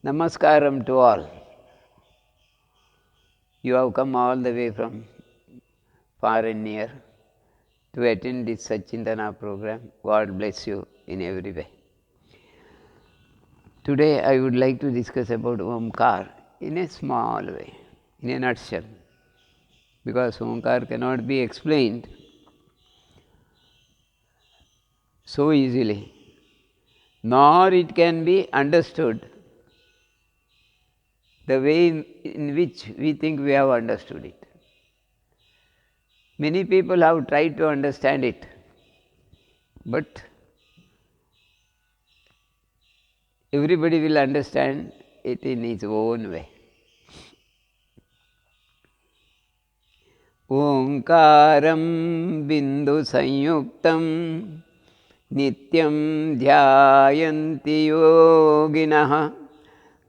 Namaskaram to all. You have come all the way from far and near to attend this Sachintana program. God bless you in every way. Today I would like to discuss about Omkar in a small way, in a nutshell, because Omkar cannot be explained so easily, nor it can be understood the way in which we think we have understood it. Many people have tried to understand it, but everybody will understand it in his own way. ओंकारं बिंदु संयुक्तं नित्यं ध्यायन्ति योगिनः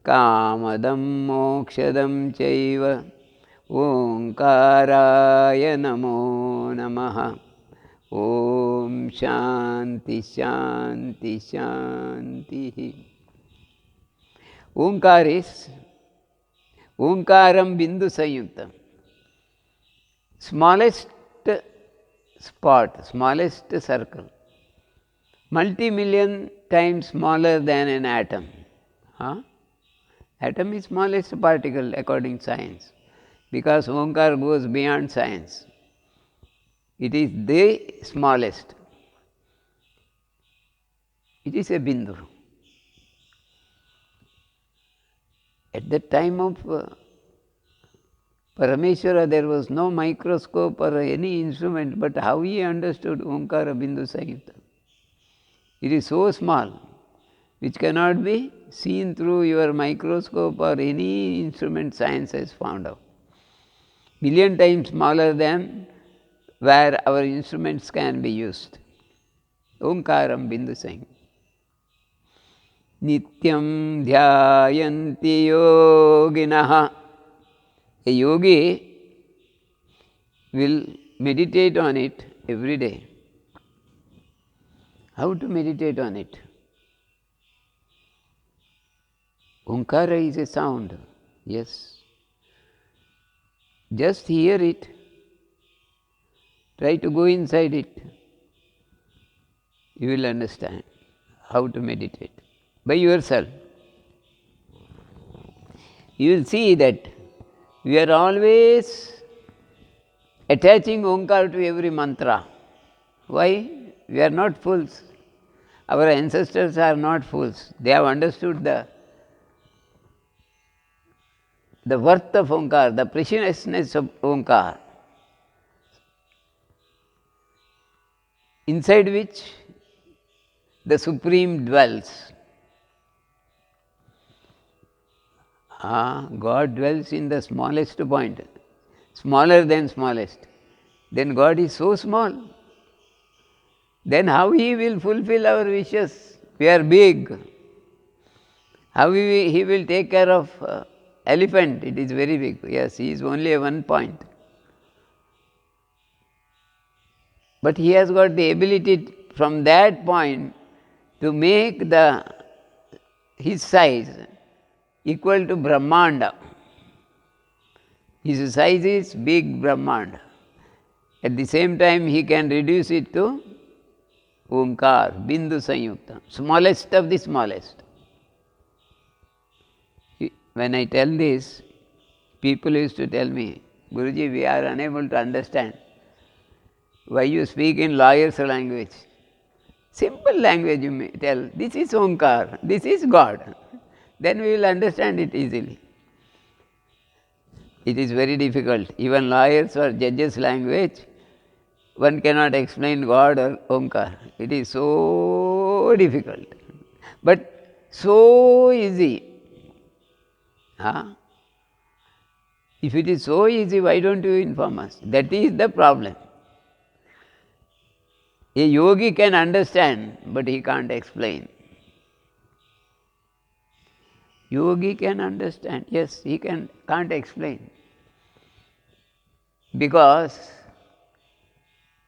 कामदं मोक्षदं चैव ओंकाराय नमो नमः. ओम शांति शांति शांति. Omkar is Omkaram Bindu Sanyuktam. Smallest spot, smallest circle, multi-million times smaller than an atom. Atom is smallest particle according to science, because Omkar goes beyond science. It is the smallest. It is a Bindu. At the time of Parameshwara, there was no microscope or any instrument, but how he understood Omkara Bindu Sanyukta? It is so small, which cannot be seen through your microscope or any instrument science has found out. Million times smaller than where our instruments can be used. Omkaram Bindu Sanyukta. Nityam dhyayanti yoginaha. A yogi will meditate on it every day. How to meditate on it? Omkara is a sound, yes. Just hear it. Try to go inside it. You will understand how to meditate by yourself. You will see that we are always attaching Omkar to every mantra. Why? We are not fools. Our ancestors are not fools. They have understood the worth of Omkar, the preciousness of Omkar, inside which the Supreme dwells. God dwells in the smallest point, smaller than smallest. Then God is so small. Then how He will fulfill our wishes? We are big. How He will take care of elephant? It is very big. Yes, He is only a one point. But He has got the ability from that point to make His size equal to Brahmanda. His size is big Brahmanda. At the same time, He can reduce it to Omkar, Bindu Sanyukta, smallest of the smallest. When I tell this, people used to tell me, Guruji, we are unable to understand why you speak in lawyer's language. Simple language you may tell, this is Omkar, this is God. Then we will understand it easily. It is very difficult. Even lawyers or judges' language, one cannot explain God or Omkar. It is so difficult, but so easy. If it is so easy, why don't you inform us? That is the problem. A yogi can understand, but he can't explain. Yogi can understand, yes, he can't explain. Because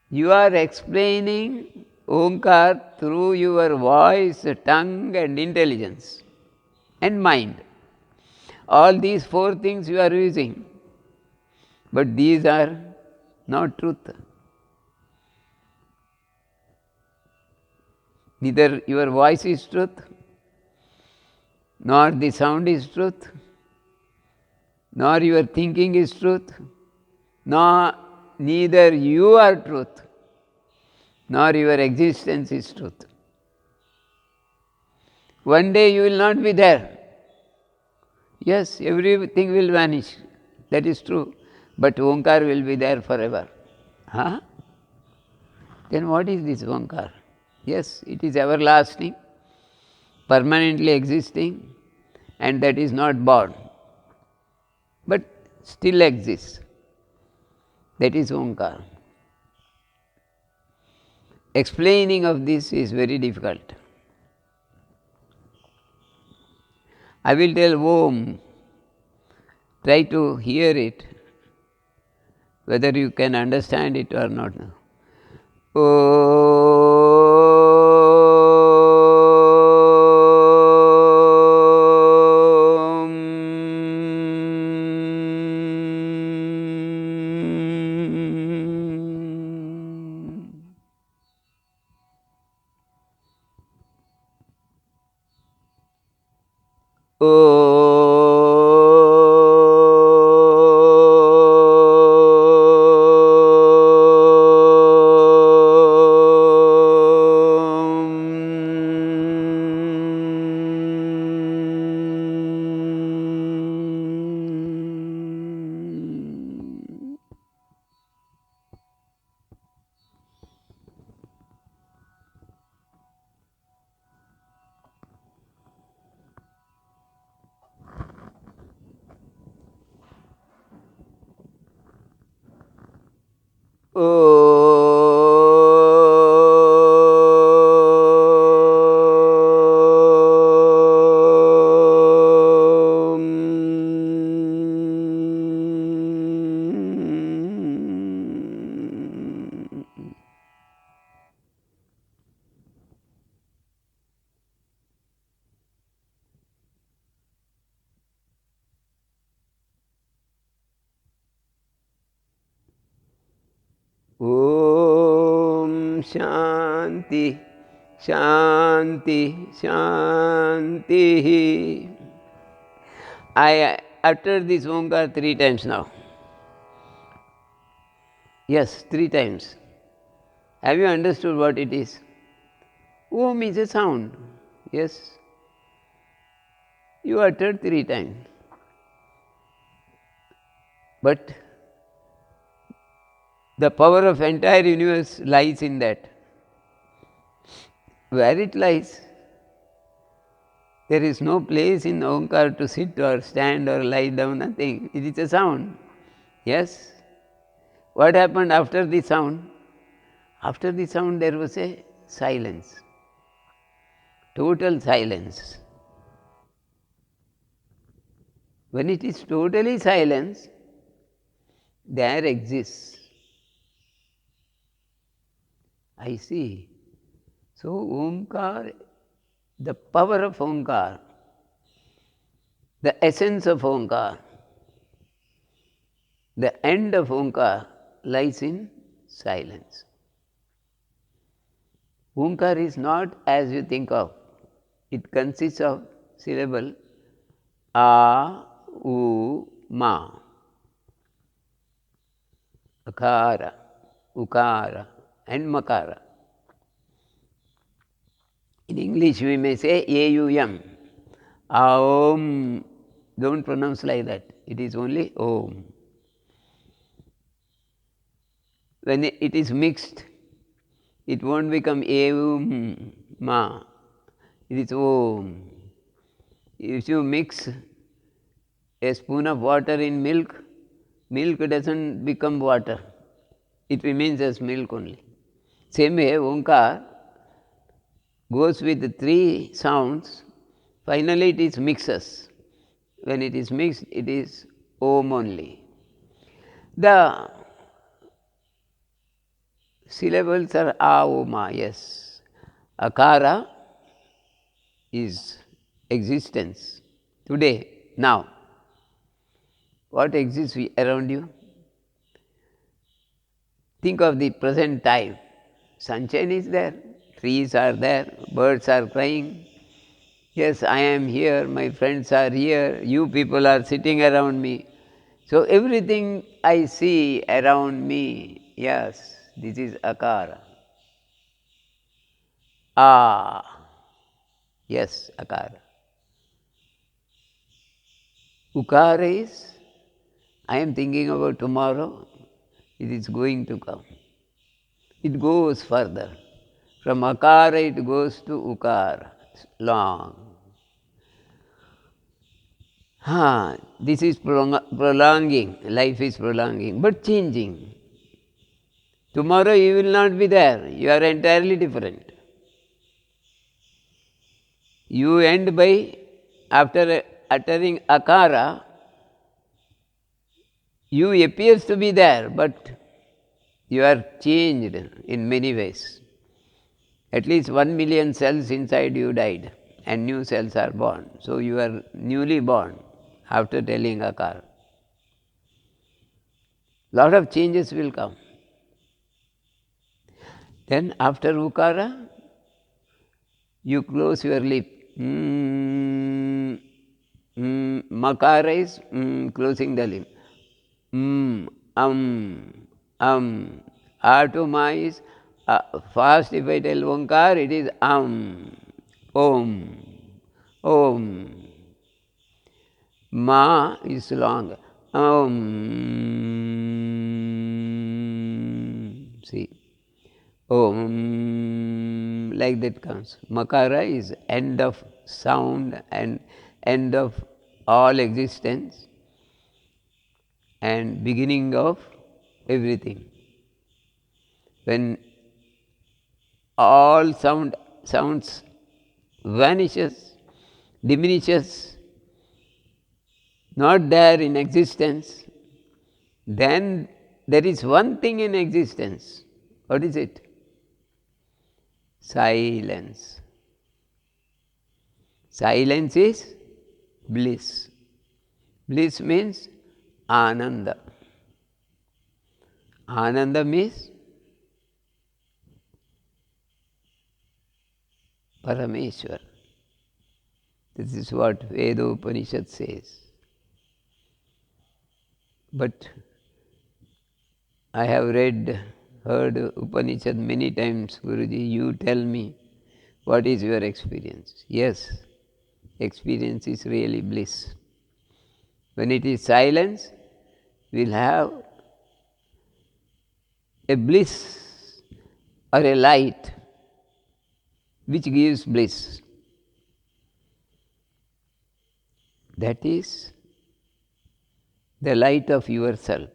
you are explaining Omkar through your voice, tongue and intelligence and mind. all these four things you are using, but these are not truth. Neither your voice is truth, nor the sound is truth, nor your thinking is truth, nor neither you are truth, nor your existence is truth. One day you will not be there. Yes, everything will vanish. That is true. But Omkar will be there forever. Huh? Then what is this Omkar? Yes, it is everlasting, permanently existing, and that is not born, but still exists. That is Omkar. Explaining of this is very difficult. I will tell Om. Try to hear it, whether you can understand it or not. Om Shanti Shanti Shanti. I uttered this Omkar 3 times now. Yes, 3 times. Have you understood what it is? Om is a sound. Yes. You uttered 3 times. But the power of entire universe lies in that. Where it lies, there is no place in Omkar to sit or stand or lie down, nothing. It is a sound. Yes. What happened after the sound? After the sound there was a silence. Total silence. When it is totally silence, there exists. I see. So Omkar, the power of Omkar, the essence of Omkar, the end of Omkar lies in silence. Omkar is not as you think of. It consists of syllable A, U, Ma, Akara, Ukara and Makara. In English we may say A-U-M. Aum. Don't pronounce like that. It is only Om. When it is mixed, it won't become A-U-M, Ma. It is Om. If you mix a spoon of water in milk, milk doesn't become water. It remains as milk only. Same way, Omkar goes with 3 sounds, finally it is mixes. When it is mixed, it is Om only. The syllables are A, O, Ma, yes. Akara is existence, today, now. what exists around you? Think of the present time. Sunshine is there, trees are there, birds are crying. Yes, I am here, my friends are here, you people are sitting around me. So everything I see around me, yes, this is akara. Yes, akara. Ukara is, I am thinking about tomorrow, it is going to come. It goes further. From akara it goes to ukara, long. This is prolonging, life is prolonging, but changing. Tomorrow you will not be there, you are entirely different. You end by, after uttering akara, you appears to be there, but you are changed in many ways. At least 1 million cells inside you died and new cells are born. So you are newly born after telling akara. Lot of changes will come. Then after ukara, you close your lip. Makara is closing the lip. Atuma is fast. If I tell Onkar, it is Om. Om. Ma is long. See. Om, like that comes. Makara is end of sound and end of all existence and beginning of everything. When all sounds vanishes, diminishes, not there in existence, then there is one thing in existence. What is it? Silence. Silence is bliss. Bliss means ananda. Ananda means Parameshwar. This is what Veda Upanishad says. But I have heard Upanishad many times. Guruji, you tell me, what is your experience? Yes, experience is really bliss. When it is silence, we will have a bliss or a light which gives bliss. That is the light of yourself.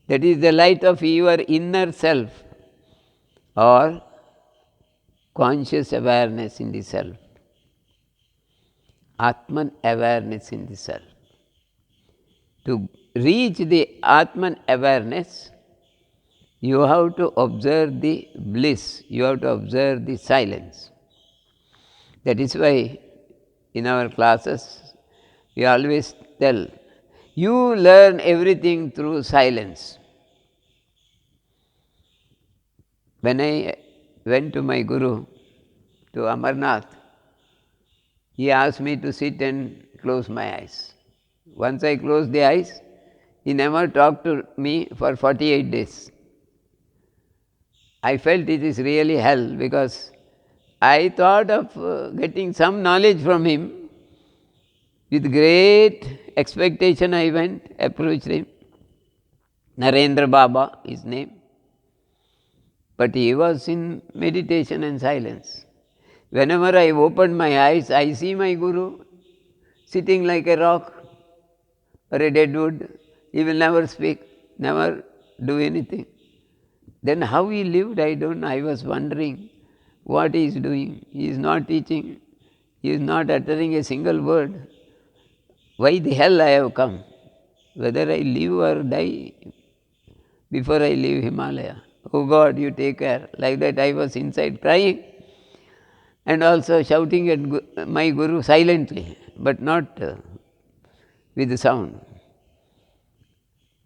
That is the light of your inner self or conscious awareness in the self. Atman awareness in the self. To reach the Atman awareness, you have to observe the bliss, you have to observe the silence. That is why in our classes we always tell, you learn everything through silence. When I went to my Guru, to Amarnath, he asked me to sit and close my eyes. Once I closed the eyes, he never talked to me for 48 days. I felt it is really hell because I thought of getting some knowledge from him. With great expectation I went, approached him. Narendra Baba, his name. But he was in meditation and silence. Whenever I opened my eyes, I see my Guru sitting like a rock or a dead wood. He will never speak, never do anything. Then how he lived, I don't know. I was wondering what he is doing. He is not teaching. He is not uttering a single word. Why the hell I have come? Whether I live or die before I leave Himalaya. Oh God, you take care. Like that I was inside crying and also shouting at my Guru silently, but not with sound.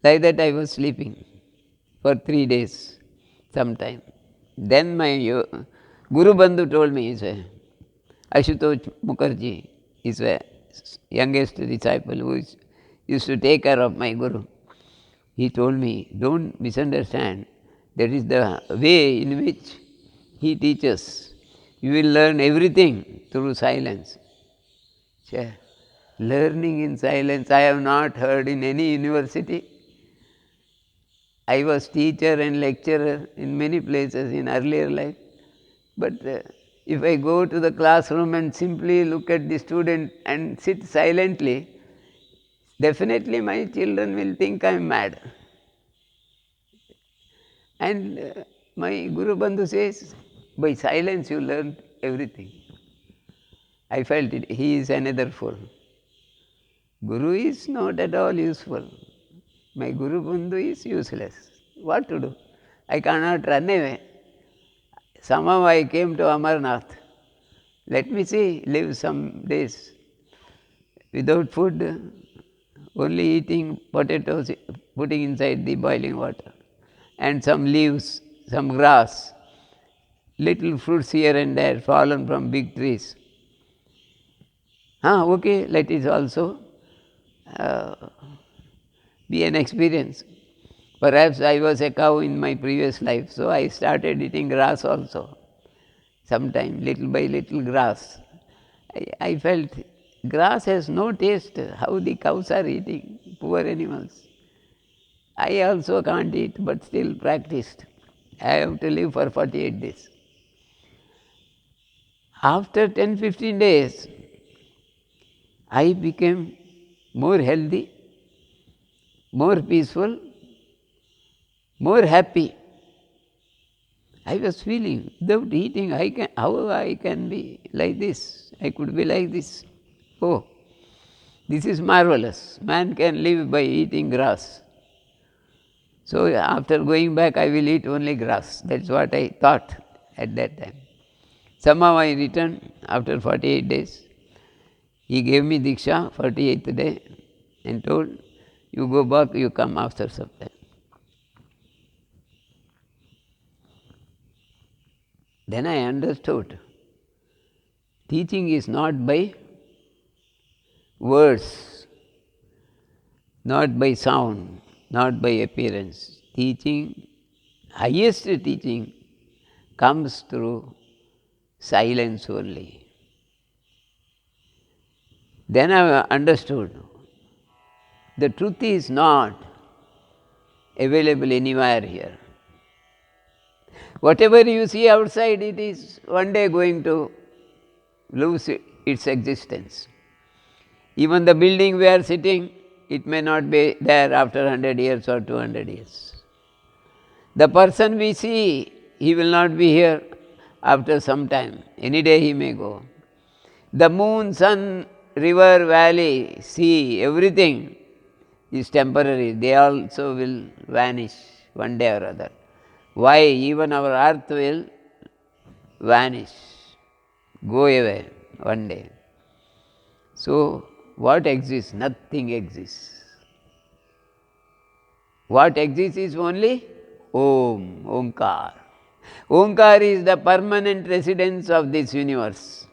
Like that I was sleeping for 3 days sometime. Then my Guru Bandhu told me, he said, Ashutosh Mukherjee is a youngest disciple who used to take care of my Guru. He told me, don't misunderstand. That is the way in which he teaches. You will learn everything through silence. Learning in silence, I have not heard in any university. I was teacher and lecturer in many places in earlier life. But if I go to the classroom and simply look at the student and sit silently, definitely my children will think I am mad. And my Guru Bandhu says, by silence you learn everything. I felt it. He is another fool. Guru is not at all useful. My Guru Bandhu is useless. What to do? I cannot run away. Somehow I came to Amarnath. Let me see, live some days without food, only eating potatoes, putting inside the boiling water, and some leaves, some grass, little fruits here and there fallen from big trees. Okay, let it also be an experience. Perhaps I was a cow in my previous life, so I started eating grass also. Sometime, little by little grass. I felt grass has no taste. How the cows are eating, poor animals. I also can't eat, but still practiced. I have to live for 48 days. After 10-15 days, I became more healthy, more peaceful, more happy. I was feeling, without eating, how I can be like this? I could be like this. Oh, this is marvelous. Man can live by eating grass. So after going back, I will eat only grass. That's what I thought at that time. Somehow I returned after 48 days. He gave me Diksha, 48th day, and told, you go back, you come after some time. Then I understood, teaching is not by words, not by sound, not by appearance. Teaching, highest teaching, comes through silence only. Then I understood, the truth is not available anywhere here. Whatever you see outside, it is one day going to lose its existence. Even the building we are sitting, it may not be there after 100 years or 200 years. The person we see, he will not be here after some time. Any day he may go. The moon, sun, river, valley, sea, everything is temporary. They also will vanish one day or other. Why? Even our earth will vanish, go away one day. So, what exists? Nothing exists. What exists is only Om, Omkar. Omkar is the permanent residence of this universe.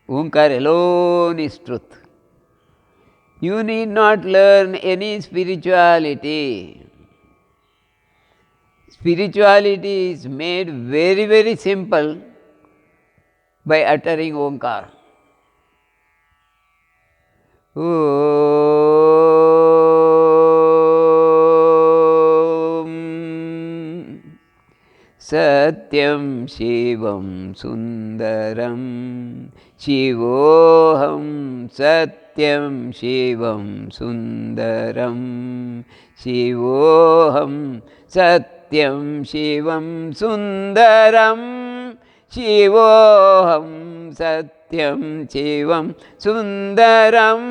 Omkar alone is truth. You need not learn any spirituality. Spirituality is made very, very simple by uttering Omkar. Om Satyam Shivam Sundaram Shivoham Satyam Shivam Sundaram Shivoham Satyam Shivam Sundaram Shivoham Satyam Shivam Sundaram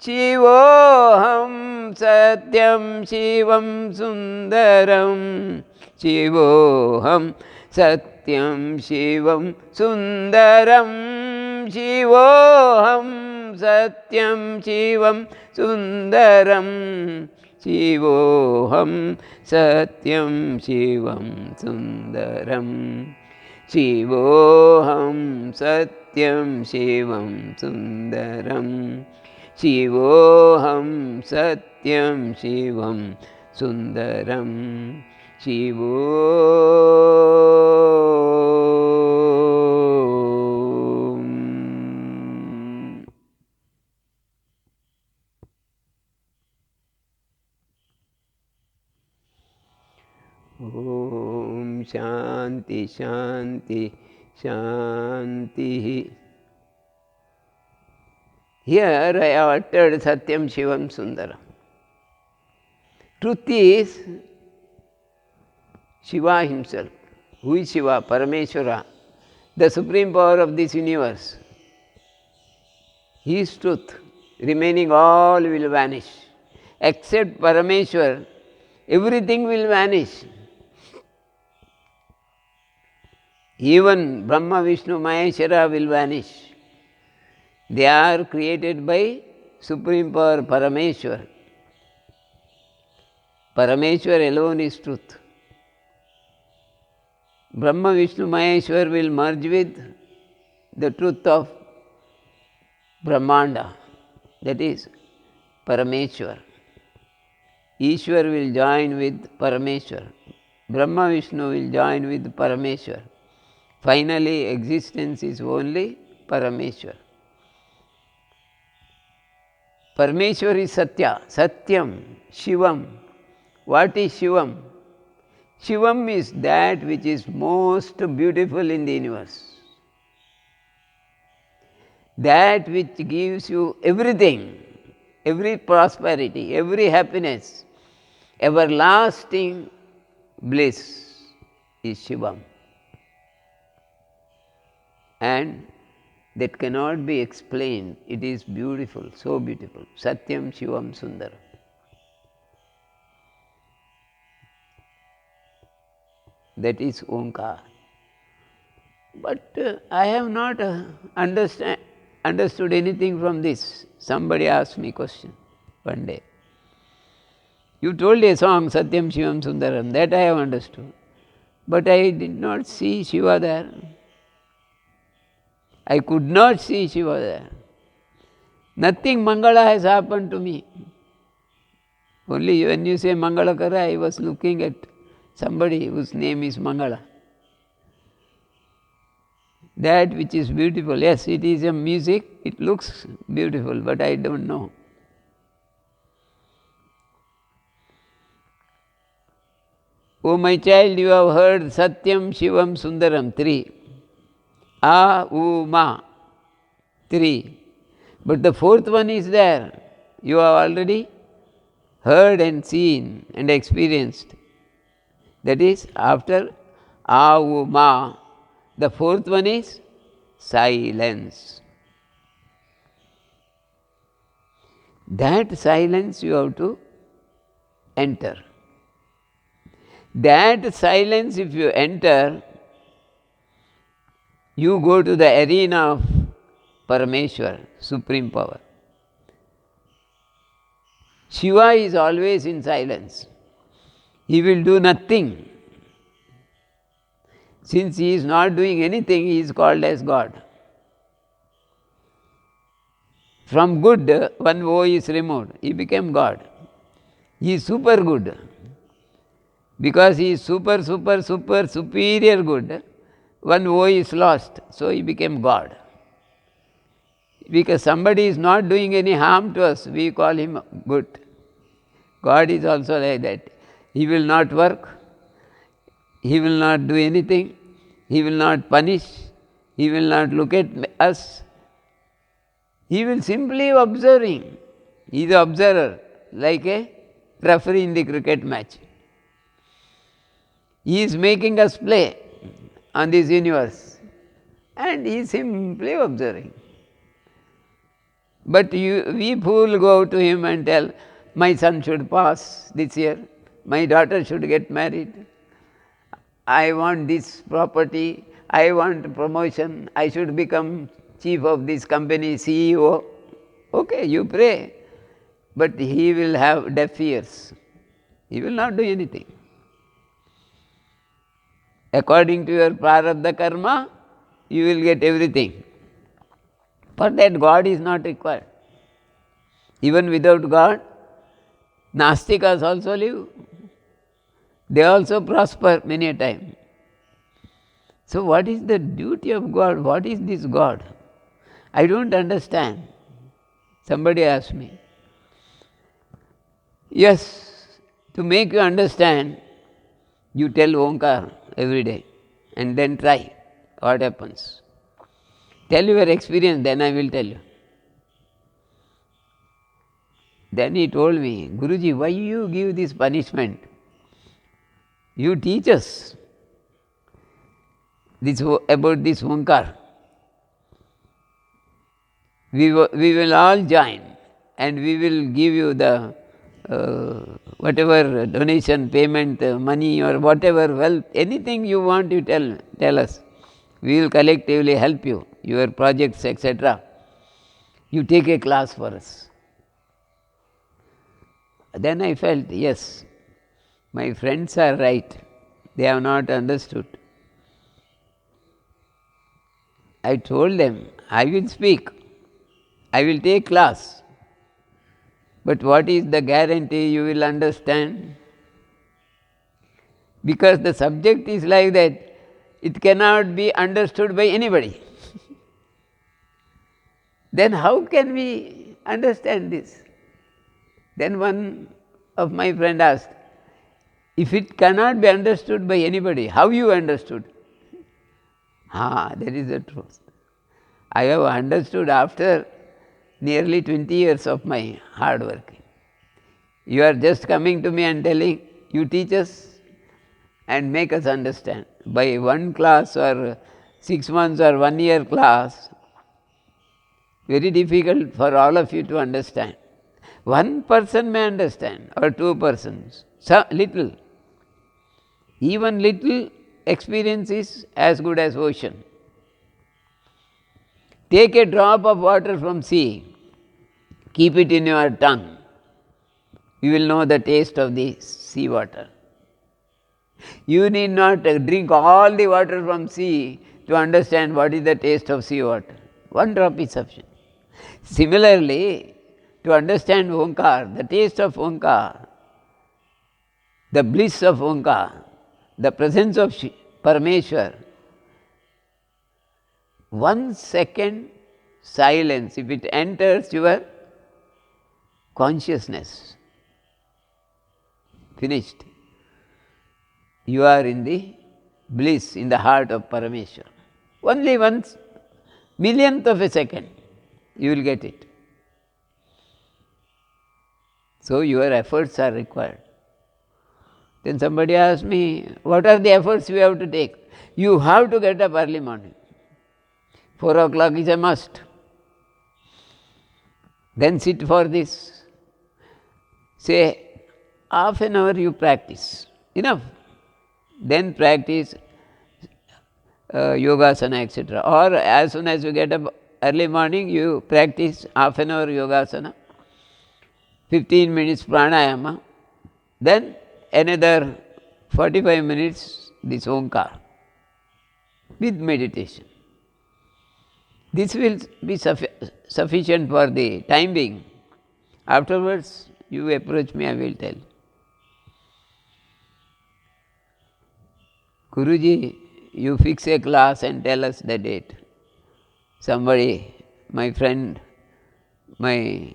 Shivoham Satyam Shivam Sundaram Shivoham Satyam Shivam Sundaram Shivoham सत्यं शिवं सुन्दरं शिवोऽहं सत्यं शिवं सुन्दरं शिवोऽहं सत्यं शिवं सुन्दरं शिवोऽहं सत्यं शिवं सुन्दरं शिवो Om Shanti Shanti Shanti. Here I have uttered Satyam Shivam Sundaram. Truth is Shiva himself. Who is Shiva? Parameshwara, the supreme power of this universe. He is truth. Remaining all will vanish. Except Parameshwar, everything will vanish. Even Brahma, Vishnu, Maheshwara will vanish. They are created by supreme power Parameshwar. Parameshwar alone is truth. Brahma, Vishnu, Maheshwar will merge with the truth of Brahmanda, that is Parameshwar. Ishwar will join with Parameshwar. Brahma, Vishnu will join with Parameshwar. Finally, existence is only Parameshwar. Parameshwar is Satya, Satyam, Shivam. What is Shivam? Shivam is that which is most beautiful in the universe. That which gives you everything, every prosperity, every happiness, everlasting bliss is Shivam. And that cannot be explained. It is beautiful, so beautiful. Satyam Shivam Sundaram. That is Omkar. But I have not understood anything from this. Somebody asked me a question one day. You told a song, Satyam Shivam Sundaram, that I have understood. But I did not see Shiva there. I could not see Shiva there. Nothing Mangala has happened to me. Only when you say Mangalakara, I was looking at somebody whose name is Mangala. That which is beautiful, yes, it is a music, it looks beautiful, but I don't know. Oh my child, you have heard Satyam Shivam Sundaram, 3. A, U, Ma, 3. But the fourth one is there. You have already heard and seen and experienced. That is, after A, U, Ma, the fourth one is silence. That silence you have to enter. That silence, if you enter, you go to the arena of Parameshwar, supreme power. Shiva is always in silence. He will do nothing. Since he is not doing anything, he is called as God. From good, one O is removed. He became God. He is super good. Because he is super superior good, one O is lost. So he became God. Because somebody is not doing any harm to us, we call him good. God is also like that. He will not work. He will not do anything. He will not punish. He will not look at us. He will simply observing. He is the observer, like a referee in the cricket match. He is making us play on this universe, and he is simply observing. But we fool go to him and tell, my son should pass this year, my daughter should get married, I want this property, I want promotion, I should become chief of this company, CEO. Okay, you pray, but he will have deaf ears. He will not do anything. According to your prarabdha karma, you will get everything. For that, God is not required. Even without God, Nastikas also live. They also prosper many a time. So what is the duty of God? What is this God? I don't understand. Somebody asked me. Yes, to make you understand, you tell Omkar every day and then try what happens. Tell your experience, then I will tell you. Then he told me, Guruji, why you give this punishment? You teach us about this Omkar. We will all join and we will give you the whatever donation, payment, money or whatever wealth, anything you want, you tell us. We will collectively help you, your projects, etc. You take a class for us. Then I felt, yes, my friends are right. They have not understood. I told them, I will speak. I will take class. But what is the guarantee you will understand? Because the subject is like that, it cannot be understood by anybody. Then how can we understand this? Then one of my friend asked, if it cannot be understood by anybody, how you understood? That is the truth. I have understood after nearly 20 years of my hard work. You are just coming to me and telling, you teach us and make us understand. By one class or 6 months or 1 year class, very difficult for all of you to understand. One person may understand or two persons, so little. Even little experience is as good as ocean. Take a drop of water from sea, keep it in your tongue. You will know the taste of the sea water. You need not drink all the water from sea to understand what is the taste of sea water. One drop is sufficient. Similarly, to understand Omkar, the taste of Omkar, the bliss of Omkar, the presence of Parameshwar, 1 second silence, if it enters your consciousness, finished. You are in the bliss, in the heart of Parameshwar. Only 1/1000th of a second, you will get it. So your efforts are required. Then somebody asked me, what are the efforts we have to take? You have to get up early morning. 4 o'clock is a must. Then sit for this. Say, half an hour you practice. Enough. Then practice yogasana, etc. Or as soon as you get up early morning, you practice half an hour yogasana, 15 minutes pranayama, then another 45 minutes this Omkar with meditation. This will be sufficient for the time being. Afterwards, you approach me, I will tell. Guruji, you fix a class and tell us the date. Somebody, my friend, my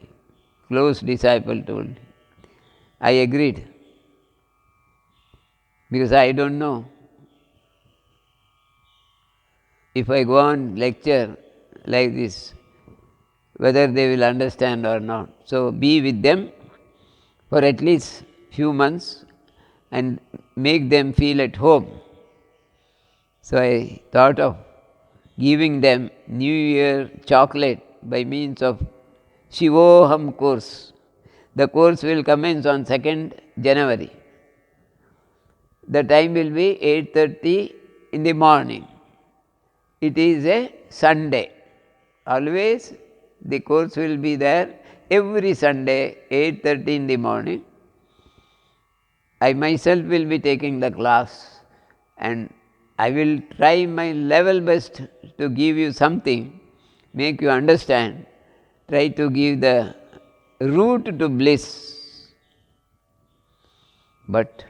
close disciple told. I agreed. Because I don't know if I go on lecture like this, whether they will understand or not. So be with them for at least few months and make them feel at home. So I thought of giving them New Year chocolate by means of Shivoham course. The course will commence on 2nd January. The time will be 8:30 in the morning. It is a Sunday. Always The course will be there every Sunday, 8:30 in the morning. I myself will be taking the class, and I will try my level best to give you something, make you understand, try to give the route to bliss. But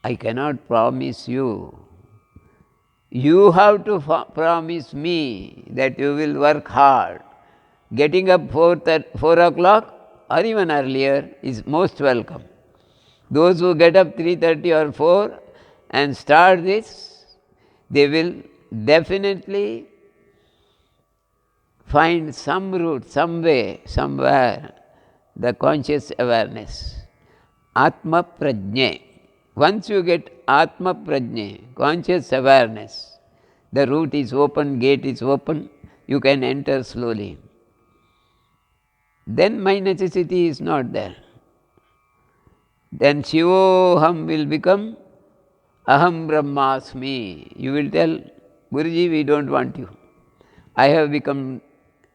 I cannot promise you. You have to promise me that you will work hard. Getting up 4 o'clock or even earlier is most welcome. Those who get up 3:30 or 4 and start this, they will definitely find some route, some way, somewhere, the conscious awareness. Atma Prajna. Once you get Atma Prajna, conscious awareness, the route is open, gate is open, you can enter slowly. Then my necessity is not there. Then Shivoham will become Aham Brahmasmi. You will tell, Guruji, we don't want you. I have become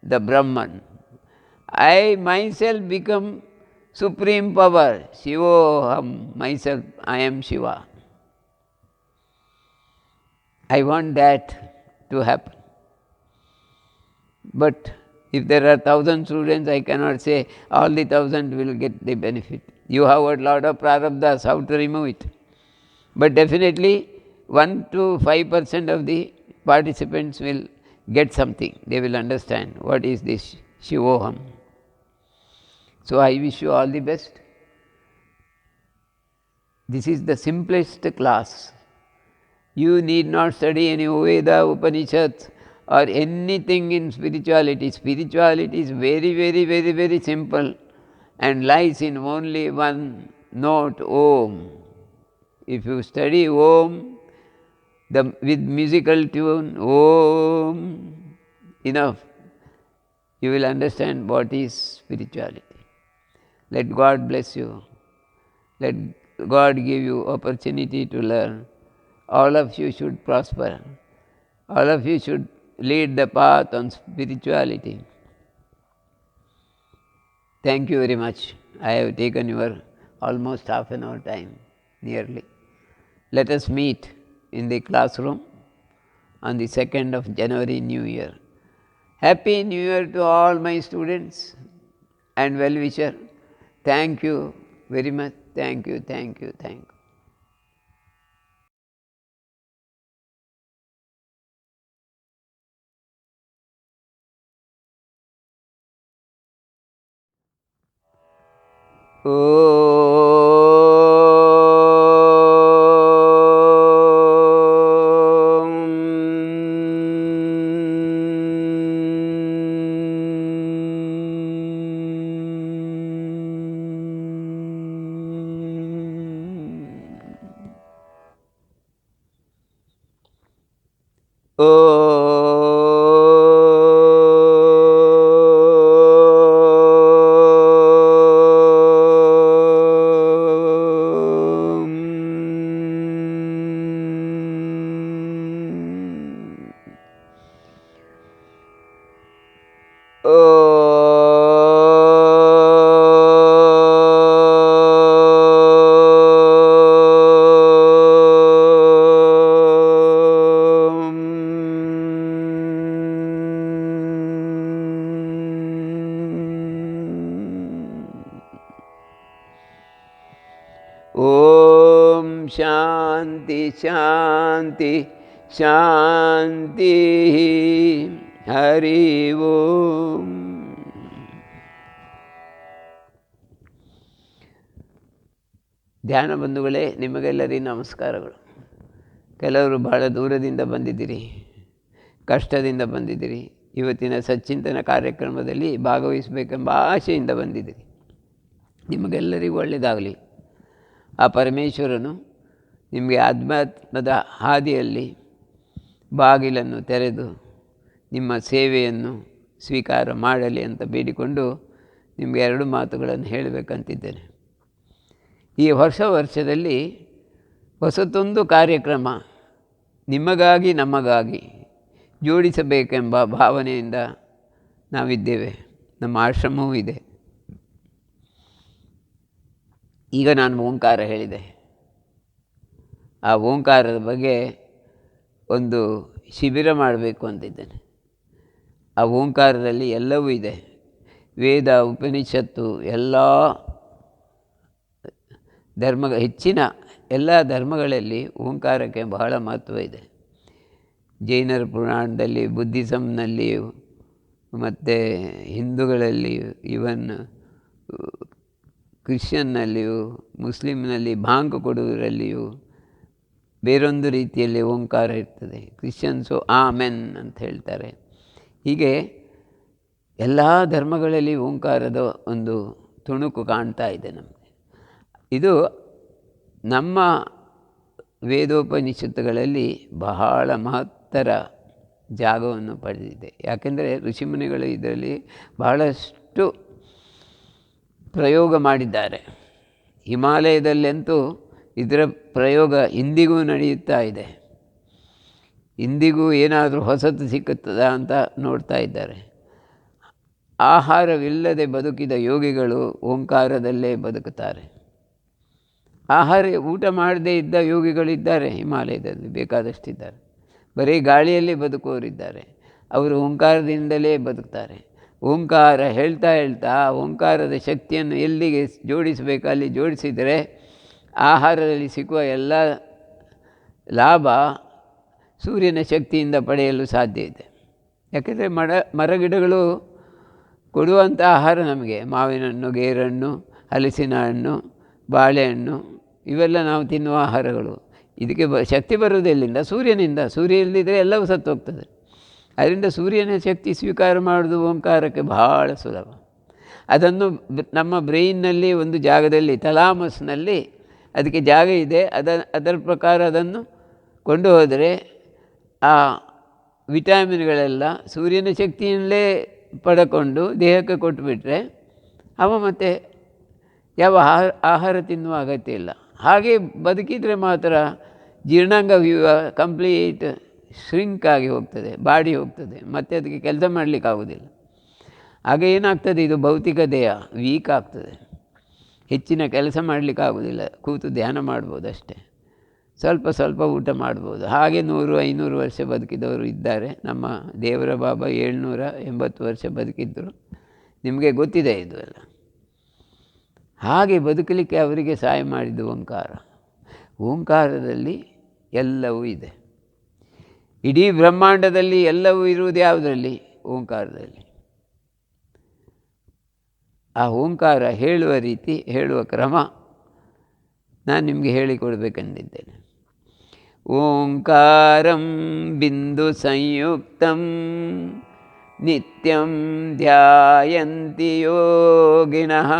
the Brahman. I myself become supreme power. Shivoham, myself, I am Shiva. I want that to happen. But if there are 1,000 students, I cannot say all the 1,000 will get the benefit. You have a lot of prarabdhas, how to remove it? But definitely 1 to 5% of the participants will get something. They will understand what is this Shivoham. So I wish you all the best. This is the simplest class. You need not study any Veda, Upanishads or anything in spirituality. Spirituality is very, very, very, very simple and lies in only one note, Om. If you study Om with musical tune, Om, enough, you will understand what is spirituality. Let God bless you. Let God give you opportunity to learn. All of you should prosper. All of you should lead the path on spirituality. Thank you very much. I have taken your almost half an hour time, nearly. Let us meet in the classroom on the 2nd of January, New Year. Happy New Year to all my students and well-wisher. Thank you very much. Thank you, thank you, thank you. Om Shanti Shanti Shanti Hari Om. ಧ್ಯಾನ ಬಂಧುಗಳೇ, ನಿಮಗೆಲ್ಲರಿಗೂ ನಮಸ್ಕಾರಗಳು. ಕೆಲವರು ಬಹಳ ದೂರದಿಂದ ಬಂದಿದ್ದೀರಿ, ಕಷ್ಟದಿಂದ ಬಂದಿದ್ದೀರಿ. ಇವತ್ತಿನ ಸಚ್ಚಿಂತನ ಕಾರ್ಯಕ್ರಮದಲ್ಲಿ ಭಾಗವಹಿಸಬೇಕೆಂಬ ಆಶೆಯಿಂದ ಬಂದಿದ್ದೀರಿ. ನಿಮಗೆಲ್ಲರಿಗೂ ಒಳ್ಳೆಯದಾಗಲಿ. ಆ ಪರಮೇಶ್ವರನು ನಿಮಗೆ ಆಧ್ಯಾತ್ಮದ ಹಾದಿಯಲ್ಲಿ ಬಾಗಿಲನ್ನು ತೆರೆದು ನಿಮ್ಮ ಸೇವೆಯನ್ನು ಸ್ವೀಕಾರ ಮಾಡಲಿ ಅಂತ ಬೇಡಿಕೊಂಡು ನಿಮಗೆ 2 ಮಾತುಗಳನ್ನು ಹೇಳಬೇಕಂತಿದ್ದೇನೆ. ಈ ವರ್ಷದಲ್ಲಿ ಹೊಸತೊಂದು ಕಾರ್ಯಕ್ರಮ ನಿಮಗಾಗಿ ನಮಗಾಗಿ ಜೋಡಿಸಬೇಕೆಂಬ ಭಾವನೆಯಿಂದ ನಾವಿದ್ದೇವೆ, ನಮ್ಮ ಆಶ್ರಮವೂ ಇದೆ. ಈಗ ನಾನು ಓಂಕಾರ ಹೇಳಿದೆ. ಆ ಓಂಕಾರದ ಬಗ್ಗೆ ಒಂದು ಶಿಬಿರ ಮಾಡಬೇಕು ಅಂತಿದ್ದೇನೆ. ಆ ಓಂಕಾರದಲ್ಲಿ ಎಲ್ಲವೂ ಇದೆ. ವೇದ, ಉಪನಿಷತ್ತು, ಎಲ್ಲ ಹೆಚ್ಚಿನ ಎಲ್ಲ ಧರ್ಮಗಳಲ್ಲಿ ಓಂಕಾರಕ್ಕೆ ಬಹಳ ಮಹತ್ವ ಇದೆ. ಜೈನರ ಪುರಾಣದಲ್ಲಿ, ಬುದ್ಧಿಸಮ್ನಲ್ಲಿಯೂ, ಮತ್ತು ಹಿಂದೂಗಳಲ್ಲಿಯೂ, ಇವನ್ ಕ್ರಿಶ್ಚಿಯನ್ನಲ್ಲಿಯೂ, ಮುಸ್ಲಿಮ್ನಲ್ಲಿ ಭಾಂಗ ಕೊಡುವುದರಲ್ಲಿಯೂ ಬೇರೊಂದು ರೀತಿಯಲ್ಲಿ ಓಂಕಾರ ಇರ್ತದೆ. ಕ್ರಿಶ್ಚಿಯನ್ಸು ಆಮೆನ್ ಅಂತ ಹೇಳ್ತಾರೆ. ಹೀಗೆ ಎಲ್ಲ ಧರ್ಮಗಳಲ್ಲಿ ಓಂಕಾರದ ಒಂದು ತುಣುಕು ಕಾಣ್ತಾ ಇದೆ ನಮಗೆ. ಇದು ನಮ್ಮ ವೇದೋಪನಿಷತ್ತುಗಳಲ್ಲಿ ಬಹಳ ಮಹತ್ತರ ಜಾಗವನ್ನು ಪಡೆದಿದೆ. ಯಾಕೆಂದರೆ ಋಷಿಮುನಿಗಳು ಇದರಲ್ಲಿ ಬಹಳಷ್ಟು ಪ್ರಯೋಗ ಮಾಡಿದ್ದಾರೆ. ಹಿಮಾಲಯದಲ್ಲಂತೂ ಇದರ ಪ್ರಯೋಗ ಇಂದಿಗೂ ನಡೆಯುತ್ತಾ ಇದೆ. ಇಂದಿಗೂ ಏನಾದರೂ ಹೊಸತು ಸಿಕ್ಕುತ್ತದಾ ಅಂತ ನೋಡ್ತಾ ಇದ್ದಾರೆ. ಆಹಾರವಿಲ್ಲದೆ ಬದುಕಿದ ಯೋಗಿಗಳು ಓಂಕಾರದಲ್ಲೇ ಬದುಕುತ್ತಾರೆ. ಊಟ ಮಾಡದೇ ಇದ್ದ ಯೋಗಿಗಳಿದ್ದಾರೆ ಹಿಮಾಲಯದಲ್ಲಿ, ಬೇಕಾದಷ್ಟಿದ್ದಾರೆ. ಬರೀ ಗಾಳಿಯಲ್ಲಿ ಬದುಕುವವರಿದ್ದಾರೆ. ಅವರು ಓಂಕಾರದಿಂದಲೇ ಬದುಕ್ತಾರೆ. ಓಂಕಾರ ಹೇಳ್ತಾ ಹೇಳ್ತಾ ಓಂಕಾರದ ಶಕ್ತಿಯನ್ನು ಎಲ್ಲಿಗೆ ಜೋಡಿಸಬೇಕು ಅಲ್ಲಿ ಜೋಡಿಸಿದರೆ ಆಹಾರದಲ್ಲಿ ಸಿಕ್ಕುವ ಎಲ್ಲ ಲಾಭ ಸೂರ್ಯನ ಶಕ್ತಿಯಿಂದ ಪಡೆಯಲು ಸಾಧ್ಯ ಇದೆ. ಯಾಕೆಂದರೆ ಮರಗಿಡಗಳು ಕೊಡುವಂಥ ಆಹಾರ ನಮಗೆ ಮಾವಿನ ಹಣ್ಣು, ಗೇರಣ್ಣು, ಹಲಸಿನ ಹಣ್ಣು, ಬಾಳೆಹಣ್ಣು ಇವೆಲ್ಲ ನಾವು ತಿನ್ನುವ ಆಹಾರಗಳು. ಇದಕ್ಕೆ ಶಕ್ತಿ ಬರುವುದೆಲ್ಲಿಂದ? ಸೂರ್ಯನಿಂದ. ಸೂರ್ಯ ಇಲ್ಲದಿದ್ದರೆ ಎಲ್ಲವೂ ಸತ್ತು ಹೋಗ್ತದೆ. ಅದರಿಂದ ಸೂರ್ಯನ ಶಕ್ತಿ ಸ್ವೀಕಾರ ಮಾಡೋದು ಓಂಕಾರಕ್ಕೆ ಬಹಳ ಸುಲಭ. ಅದನ್ನು ನಮ್ಮ ಬ್ರೈನ್ನಲ್ಲಿ ಒಂದು ಜಾಗದಲ್ಲಿ, ಥಲಾಮಸ್ನಲ್ಲಿ ಅದಕ್ಕೆ ಜಾಗ ಇದೆ. ಅದರ ಪ್ರಕಾರ ಅದನ್ನು ಕೊಂಡು ಹೋದರೆ ಆ ವಿಟಾಮಿನ್ಗಳೆಲ್ಲ ಸೂರ್ಯನ ಶಕ್ತಿಯಲ್ಲೇ ಪಡ್ಕೊಂಡು ದೇಹಕ್ಕೆ ಕೊಟ್ಟುಬಿಟ್ರೆ ಅವ ಮತ್ತೆ ಯಾವ ಆಹಾರ ತಿನ್ನುವ ಅಗತ್ಯ ಇಲ್ಲ. ಹಾಗೆ ಬದುಕಿದರೆ ಮಾತ್ರ ಜೀರ್ಣಾಂಗ ಕಂಪ್ಲೀಟ್ ಶ್ರಿಂಕ್ ಆಗಿ ಹೋಗ್ತದೆ, ಬಾಡಿ ಹೋಗ್ತದೆ, ಮತ್ತು ಅದಕ್ಕೆ ಕೆಲಸ ಮಾಡಲಿಕ್ಕಾಗೋದಿಲ್ಲ. ಆಗ ಏನಾಗ್ತದೆ, ಇದು ಭೌತಿಕ ದೇಹ ವೀಕ್ ಆಗ್ತದೆ, ಹೆಚ್ಚಿನ ಕೆಲಸ ಮಾಡಲಿಕ್ಕಾಗೋದಿಲ್ಲ. ಕೂತು ಧ್ಯಾನ ಮಾಡ್ಬೋದು ಅಷ್ಟೇ, ಸ್ವಲ್ಪ ಸ್ವಲ್ಪ ಊಟ ಮಾಡ್ಬೋದು. ಹಾಗೆ 100-500 ವರ್ಷ ಬದುಕಿದವರು ಇದ್ದಾರೆ. ನಮ್ಮ ದೇವರ ಬಾಬಾ 780 ವರ್ಷ ಬದುಕಿದ್ದರು, ನಿಮಗೆ ಗೊತ್ತಿದೆ ಇದು ಎಲ್ಲ. ಹಾಗೆ ಬದುಕಲಿಕ್ಕೆ ಅವರಿಗೆ ಸಹಾಯ ಮಾಡಿದ್ದು ಓಂಕಾರ. ಓಂಕಾರದಲ್ಲಿ ಎಲ್ಲವೂ ಇದೆ. ಇಡೀ ಬ್ರಹ್ಮಾಂಡದಲ್ಲಿ ಎಲ್ಲವೂ ಇರುವುದು ಯಾವುದರಲ್ಲಿ? ಓಂಕಾರದಲ್ಲಿ. ಆ ಓಂಕಾರ ಹೇಳುವ ರೀತಿ, ಹೇಳುವ ಕ್ರಮ ನಾನು ನಿಮಗೆ ಹೇಳಿಕೊಡ್ಬೇಕೆಂದಿದ್ದೇನೆ. ಓಂಕಾರಂ ಬಿಂದು ಸಂಯುಕ್ತಂ ನಿತ್ಯಂ ಧ್ಯಾಯಂತಿ ಯೋಗಿನಃ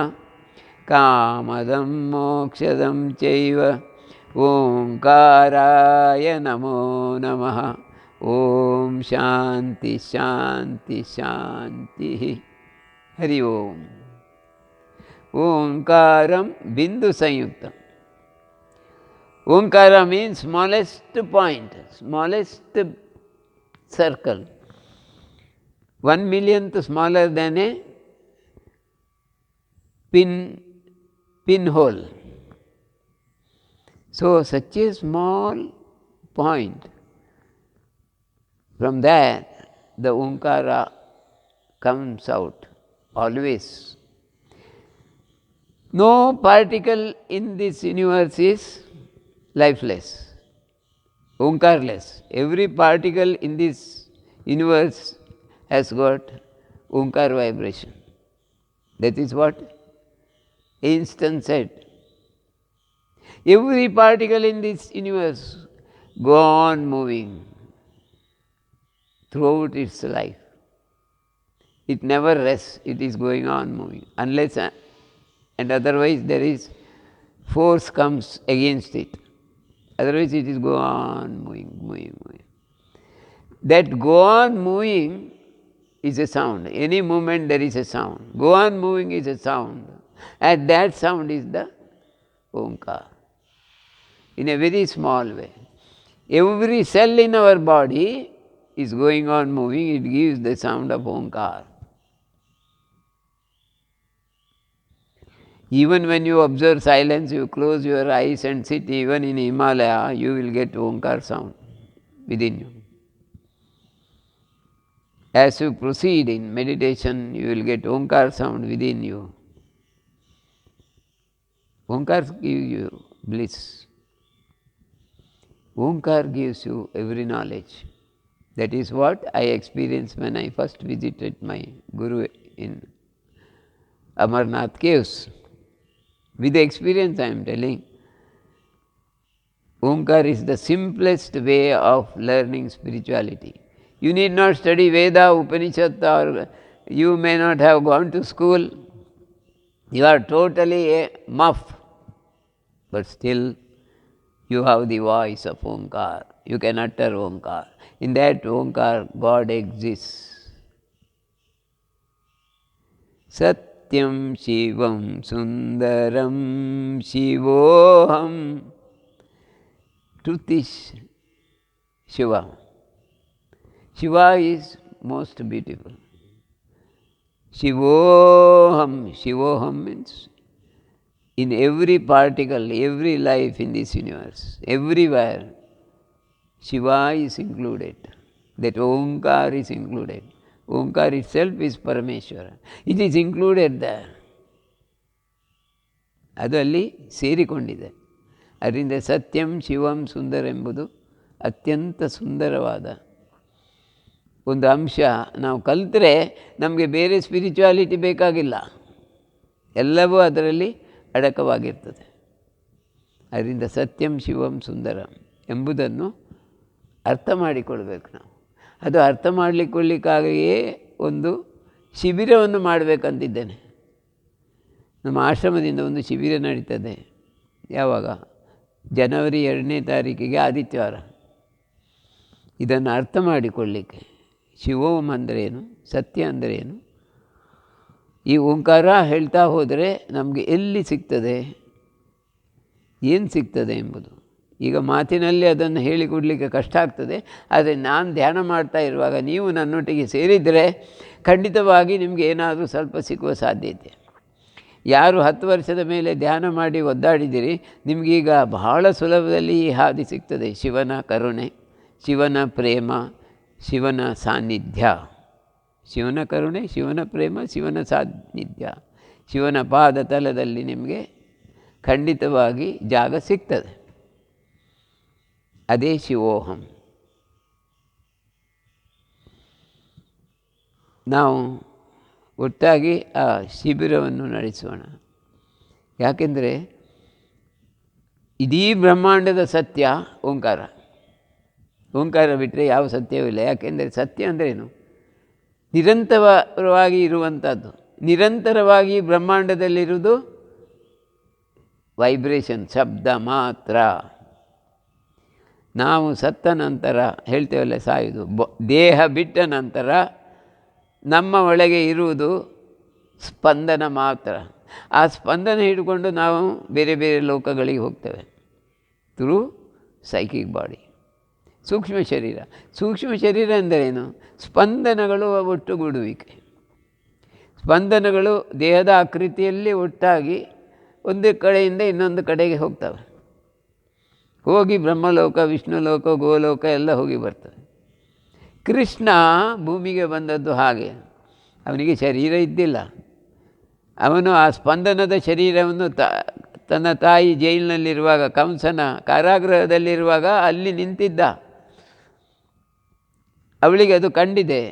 ಕಾಮದಂ ಮೋಕ್ಷದಂ ಚೈವ ಓಂಕಾರಾಯ ನಮೋ ನಮಃ. ಓಂ ಶಾಂತಿ ಶಾಂತಿ ಶಾಂತಿ. ಹರಿ ಓಂ. ಓಂಕಾರಂ ಬಿಂದು ಸಂಯುಕ್ತಂ. ಓಂಕಾರ means smallest point, smallest circle, 1/1,000th smaller than a pinhole. So such a small point, from that the Omkara comes out always. No particle in this universe is lifeless, Omkarless. Every particle in this universe has got Omkar vibration. That is what Einstein said. Every particle in this universe go on moving throughout its life. It never rests, it is going on moving. Unless and otherwise there is force comes against it. Otherwise it is go on moving, moving, moving. That go on moving is a sound. Any movement there is a sound. Go on moving is a sound. And that sound is the Omkar. In a very small way. Every cell in our body is going on moving. It gives the sound of Omkar. Even when you observe silence, you close your eyes and sit, even in Himalaya, you will get Omkar sound within you. As you proceed in meditation, you will get Omkar sound within you. Omkar gives you bliss. Omkar gives you every knowledge. That is what I experienced when I first visited my Guru in Amarnath caves. With the experience I am telling, Omkar is the simplest way of learning spirituality. You need not study Veda, Upanishad, or you may not have gone to school. You are totally a muff, but still you have the voice of Omkar. You can utter Omkar. In that Omkar, God exists. Satyam Shivam Sundaram Shivoham. Truth is Shiva. Shiva is most beautiful. Shivoham. Shivoham means in every particle, every life in this universe, everywhere, Shiva is included. That Omkar is included. Omkar itself is Parameshwara. It is included there. ಅದು ಅಲ್ಲಿ ಸೇರಿಕೊಂಡಿದೆ. ಅದರಿಂದ ಸತ್ಯಂ ಶಿವಂ ಸುಂದರ ಎಂಬುದು ಅತ್ಯಂತ ಸುಂದರವಾದ ಒಂದು ಅಂಶ. ನಾವು ಕಲಿತರೆ ನಮಗೆ ಬೇರೆ ಸ್ಪಿರಿಚುವಾಲಿಟಿ ಬೇಕಾಗಿಲ್ಲ, ಎಲ್ಲವೂ ಅದರಲ್ಲಿ ಅಡಕವಾಗಿರ್ತದೆ. ಅದರಿಂದ ಸತ್ಯಂ ಶಿವಂ ಸುಂದರಂ ಎಂಬುದನ್ನು ಅರ್ಥ ಮಾಡಿಕೊಳ್ಬೇಕು ನಾವು. ಅದು ಅರ್ಥ ಮಾಡಲಿಕ್ಕಾಗಿಯೇ ಒಂದು ಶಿಬಿರವನ್ನು ಮಾಡಬೇಕಂತಿದ್ದೇನೆ. ನಮ್ಮ ಆಶ್ರಮದಿಂದ ಒಂದು ಶಿಬಿರ ನಡೀತದೆ. ಯಾವಾಗ? ಜನವರಿ 2ನೇ ತಾರೀಕಿಗೆ ಆದಿತ್ಯವಾರ. ಇದನ್ನು ಅರ್ಥ ಮಾಡಿಕೊಳ್ಳಿಕ್ಕೆ ಶಿವೋಂ ಅಂದರೇನು, ಸತ್ಯ ಅಂದರೇನು, ಈ ಓಂಕಾರ ಹೇಳ್ತಾ ಹೋದರೆ ನಮಗೆ ಎಲ್ಲಿ ಸಿಗ್ತದೆ, ಏನು ಸಿಗ್ತದೆ ಎಂಬುದು. ಈಗ ಮಾತಿನಲ್ಲಿ ಅದನ್ನು ಹೇಳಿಕೊಡಲಿಕ್ಕೆ ಕಷ್ಟ ಆಗ್ತದೆ. ಆದರೆ ನಾನು ಧ್ಯಾನ ಮಾಡ್ತಾ ಇರುವಾಗ ನೀವು ನನ್ನೊಟ್ಟಿಗೆ ಸೇರಿದರೆ ಖಂಡಿತವಾಗಿ ನಿಮಗೆ ಏನಾದರೂ ಸ್ವಲ್ಪ ಸಿಗುವ ಸಾಧ್ಯತೆ. ಯಾರು 10 ವರ್ಷದ ಮೇಲೆ ಧ್ಯಾನ ಮಾಡಿ ಒದ್ದಾಡಿದಿರಿ, ನಿಮಗೀಗ ಬಹಳ ಸುಲಭದಲ್ಲಿ ಈ ಹಾದಿ ಸಿಗ್ತದೆ. ಶಿವನ ಕರುಣೆ, ಶಿವನ ಪ್ರೇಮ, ಶಿವನ ಸಾನ್ನಿಧ್ಯ. ಶಿವನ ಕರುಣೆ, ಶಿವನ ಪ್ರೇಮ, ಶಿವನ ಸಾನ್ನಿಧ್ಯ, ಶಿವನ ಪಾದ ತಲದಲ್ಲಿ ನಿಮಗೆ ಖಂಡಿತವಾಗಿ ಜಾಗ ಸಿಗ್ತದೆ. ಅದೇ ಶಿವೋಹಂ. ನಾವು ಒಟ್ಟಾಗಿ ಆ ಶಿಬಿರವನ್ನು ನಡೆಸೋಣ. ಯಾಕೆಂದರೆ ಇಡೀ ಬ್ರಹ್ಮಾಂಡದ ಸತ್ಯ ಓಂಕಾರ. ಓಂಕಾರ ಬಿಟ್ಟರೆ ಯಾವ ಸತ್ಯವೂ ಇಲ್ಲ. ಯಾಕೆಂದರೆ ಸತ್ಯ ಅಂದ್ರೇನು? ನಿರಂತರವಾಗಿ ಇರುವಂಥದ್ದು. ನಿರಂತರವಾಗಿ ಬ್ರಹ್ಮಾಂಡದಲ್ಲಿರುವುದು ವೈಬ್ರೇಷನ್, ಶಬ್ದ ಮಾತ್ರ. ನಾವು ಸತ್ತ ನಂತರ ಹೇಳ್ತೇವಲ್ಲ, ಸಾಯುವುದು, ದೇಹ ಬಿಟ್ಟ ನಂತರ ನಮ್ಮ ಒಳಗೆ ಇರುವುದು ಸ್ಪಂದನ ಮಾತ್ರ. ಆ ಸ್ಪಂದನ ಹಿಡ್ಕೊಂಡು ನಾವು ಬೇರೆ ಬೇರೆ ಲೋಕಗಳಿಗೆ ಹೋಗ್ತೇವೆ ಥ್ರೂ ಸೈಕಿಕ್ ಬಾಡಿ. ಸೂಕ್ಷ್ಮ ಶರೀರ. ಸೂಕ್ಷ್ಮ ಶರೀರ ಎಂದರೇನು? ಸ್ಪಂದನಗಳು ಒಟ್ಟುಗೂಡುವಿಕೆ. ಸ್ಪಂದನಗಳು ದೇಹದ ಆಕೃತಿಯಲ್ಲಿ ಒಟ್ಟಾಗಿ ಒಂದು ಕಡೆಯಿಂದ ಇನ್ನೊಂದು ಕಡೆಗೆ ಹೋಗ್ತವೆ. ಹೋಗಿ ಬ್ರಹ್ಮಲೋಕ, ವಿಷ್ಣುಲೋಕ, ಗೋಲೋಕ ಎಲ್ಲ ಹೋಗಿ ಬರ್ತವೆ. ಕೃಷ್ಣ ಭೂಮಿಗೆ ಬಂದದ್ದು ಹಾಗೆ. ಅವನಿಗೆ ಶರೀರ ಇದ್ದಿಲ್ಲ. ಅವನು ಆ ಸ್ಪಂದನದ ಶರೀರವನ್ನು ತನ್ನ ತಾಯಿ ಜೈಲಿನಲ್ಲಿರುವಾಗ, ಕಂಸನ ಕಾರಾಗೃಹದಲ್ಲಿರುವಾಗ ಅಲ್ಲಿ ನಿಂತಿದ್ದ. ಅವಳಿಗೆ ಅದು ಕಂಡಿದೆ.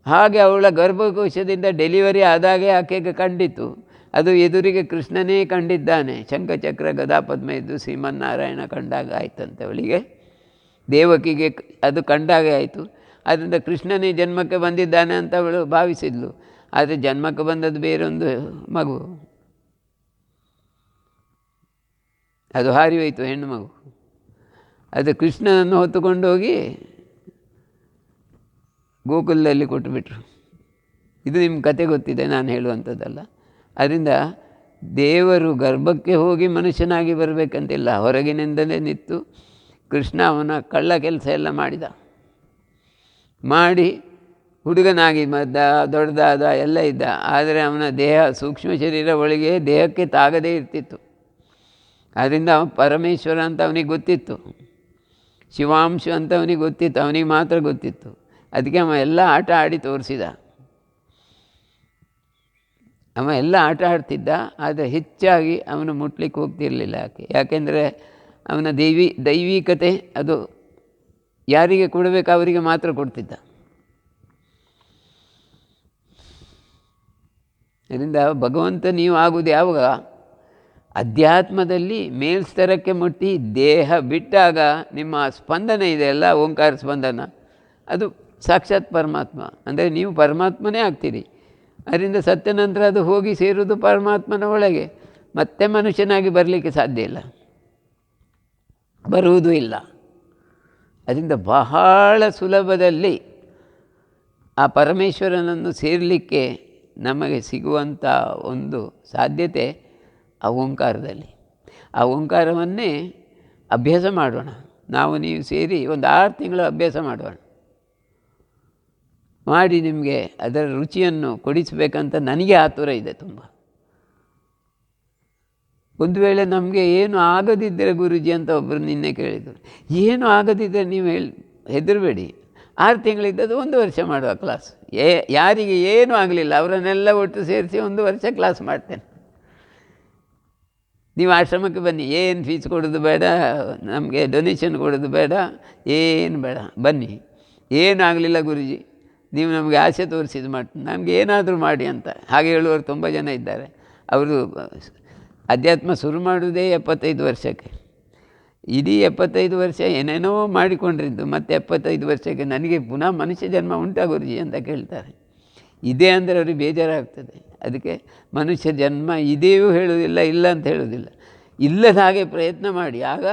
ಹಾಗೆ ಅವಳ ಗರ್ಭಕೋಶದಿಂದ ಡೆಲಿವರಿ ಆದಾಗೆ ಆಕೆಗೆ ಕಂಡಿತು. ಅದು ಎದುರಿಗೆ ಕೃಷ್ಣನೇ ಕಂಡಿದ್ದಾನೆ. ಶಂಖಚಕ್ರ ಗದಾ ಪದ್ಮ ಇದ್ದು ಶ್ರೀಮನ್ನಾರಾಯಣ ಕಂಡಾಗ ಆಯ್ತಂತೆ ಅವಳಿಗೆ. ದೇವಕಿಗೆ ಅದು ಕಂಡಾಗೆ ಆಯಿತು. ಆದ್ದರಿಂದ ಕೃಷ್ಣನೇ ಜನ್ಮಕ್ಕೆ ಬಂದಿದ್ದಾನೆ ಅಂತ ಅವಳು ಭಾವಿಸಿದ್ಲು. ಆದರೆ ಜನ್ಮಕ್ಕೆ ಬಂದದ್ದು ಬೇರೊಂದು ಮಗು. ಅದು ಹಾರಿ ಹೋಯಿತು, ಹೆಣ್ಣು ಮಗು. ಅದು ಕೃಷ್ಣನನ್ನು ಹೊತ್ತುಕೊಂಡು ಹೋಗಿ ಗೋಕುಲದಲ್ಲಿ ಕೊಟ್ಟುಬಿಟ್ರು. ಇದು ನಿಮ್ಮ ಕತೆ ಗೊತ್ತಿದೆ, ನಾನು ಹೇಳುವಂಥದ್ದಲ್ಲ. ಅದರಿಂದ ದೇವರು ಗರ್ಭಕ್ಕೆ ಹೋಗಿ ಮನುಷ್ಯನಾಗಿ ಬರಬೇಕಂತಿಲ್ಲ. ಹೊರಗಿನಿಂದಲೇ ನಿಂತು ಕೃಷ್ಣ ಅವನ ಕಳ್ಳ ಕೆಲಸ ಎಲ್ಲ ಮಾಡಿ ಹುಡುಗನಾಗಿ ದೊಡ್ಡದಾದ ಎಲ್ಲ ಇದ್ದ. ಆದರೆ ಅವನ ದೇಹ ಸೂಕ್ಷ್ಮ ಶರೀರ ಒಳಗೆ ದೇಹಕ್ಕೆ ತಾಗದೇ ಇರ್ತಿತ್ತು. ಆದ್ದರಿಂದ ಪರಮೇಶ್ವರ ಅಂತ ಅವನಿಗೆ ಗೊತ್ತಿತ್ತು, ಶಿವಾಂಶ ಅಂತ ಅವನಿಗೆ ಗೊತ್ತಿತ್ತು, ಅವನಿಗೆ ಮಾತ್ರ ಗೊತ್ತಿತ್ತು. ಅದಕ್ಕೆ ಅವ ಎಲ್ಲ ಆಟ ಆಡಿ ತೋರಿಸಿದ. ಅವ ಎಲ್ಲ ಆಟ ಆಡ್ತಿದ್ದ, ಆದರೆ ಹೆಚ್ಚಾಗಿ ಅವನು ಮುಟ್ಲಿಕ್ಕೆ ಹೋಗ್ತಿರಲಿಲ್ಲ. ಯಾಕೆಂದರೆ ಅವನ ದೈವಿಕತೆ ಅದು ಯಾರಿಗೆ ಕೊಡಬೇಕು ಅವರಿಗೆ ಮಾತ್ರ ಕೊಡ್ತಿದ್ದ. ಅದರಿಂದ ಭಗವಂತ ನೀವು ಆಗುವುದು ಯಾವಾಗ? ಅಧ್ಯಾತ್ಮದಲ್ಲಿ ಮೇಲ್ಸ್ತರಕ್ಕೆ ಮುಟ್ಟಿ ದೇಹ ಬಿಟ್ಟಾಗ ನಿಮ್ಮ ಸ್ಪಂದನೆ ಇದೆಯಲ್ಲ, ಓಂಕಾರ ಸ್ಪಂದನ, ಅದು ಸಾಕ್ಷಾತ್ ಪರಮಾತ್ಮ. ಅಂದರೆ ನೀವು ಪರಮಾತ್ಮನೇ ಆಗ್ತೀರಿ. ಅದರಿಂದ ಸತ್ಯ ನಂತರ ಅದು ಹೋಗಿ ಸೇರುವುದು ಪರಮಾತ್ಮನ ಒಳಗೆ. ಮತ್ತೆ ಮನುಷ್ಯನಾಗಿ ಬರಲಿಕ್ಕೆ ಸಾಧ್ಯ ಇಲ್ಲ, ಬರುವುದೂ ಇಲ್ಲ. ಅದರಿಂದ ಬಹಳ ಸುಲಭದಲ್ಲಿ ಆ ಪರಮೇಶ್ವರನನ್ನು ಸೇರಲಿಕ್ಕೆ ನಮಗೆ ಸಿಗುವಂಥ ಒಂದು ಸಾಧ್ಯತೆ ಆ ಓಂಕಾರದಲ್ಲಿ. ಆ ಓಂಕಾರವನ್ನೇ ಅಭ್ಯಾಸ ಮಾಡೋಣ. ನಾವು ನೀವು ಸೇರಿ ಒಂದು 6 ತಿಂಗಳು ಅಭ್ಯಾಸ ಮಾಡೋಣ. ಮಾಡಿ ನಿಮಗೆ ಅದರ ರುಚಿಯನ್ನು ಕೊಡಿಸಬೇಕಂತ ನನಗೆ ಆತುರ ಇದೆ ತುಂಬ. ಒಂದು ವೇಳೆ ನಮಗೆ ಏನು ಆಗದಿದ್ದರೆ ಗುರೂಜಿ ಅಂತ ಒಬ್ಬರು ನಿನ್ನೆ ಕೇಳಿದರು. ಏನು ಆಗದಿದ್ದರೆ ನೀವು ಹೆದರಬೇಡಿ, 6 ತಿಂಗಳಿದ್ದದ್ದು 1 ವರ್ಷ ಮಾಡುವ ಕ್ಲಾಸ್. ಯಾರಿಗೆ ಏನೂ ಆಗಲಿಲ್ಲ ಅವರನ್ನೆಲ್ಲ ಒಟ್ಟು ಸೇರಿಸಿ 1 ವರ್ಷ ಕ್ಲಾಸ್ ಮಾಡ್ತೇನೆ. ನೀವು ಆಶ್ರಮಕ್ಕೆ ಬನ್ನಿ, ಏನು ಫೀಸ್ ಕೊಡೋದು ಬೇಡ, ನಮಗೆ ಡೊನೇಷನ್ ಕೊಡೋದು ಬೇಡ, ಏನು ಬೇಡ, ಬನ್ನಿ. ಏನೂ ಆಗಲಿಲ್ಲ ಗುರೂಜಿ, ನೀವು ನಮಗೆ ಆಸೆ ತೋರಿಸಿದ್ದು ಮಾಡ್ತೀನಿ, ನಮಗೆ ಏನಾದರೂ ಮಾಡಿ ಅಂತ ಹಾಗೆ ಹೇಳುವವರು ತುಂಬ ಜನ ಇದ್ದಾರೆ. ಅವರು ಅಧ್ಯಾತ್ಮ ಶುರು ಮಾಡುವುದೇ 75 ವರ್ಷಕ್ಕೆ. ಇಡೀ 75 ವರ್ಷ ಏನೇನೋ ಮಾಡಿಕೊಂಡಿದ್ದು, ಮತ್ತು 75 ವರ್ಷಕ್ಕೆ ನನಗೆ ಪುನಃ ಮನುಷ್ಯ ಜನ್ಮ ಉಂಟಾ ಗುರೂಜಿ ಅಂತ ಕೇಳ್ತಾರೆ. ಇದೆ ಅಂದರೆ ಅವ್ರಿಗೆ ಬೇಜಾರಾಗ್ತದೆ. ಅದಕ್ಕೆ ಮನುಷ್ಯ ಜನ್ಮ ಇದೆಯೂ ಹೇಳುವುದಿಲ್ಲ, ಇಲ್ಲ ಅಂತ ಹೇಳುವುದಿಲ್ಲ. ಇಲ್ಲದ ಹಾಗೆ ಪ್ರಯತ್ನ ಮಾಡಿ, ಆಗ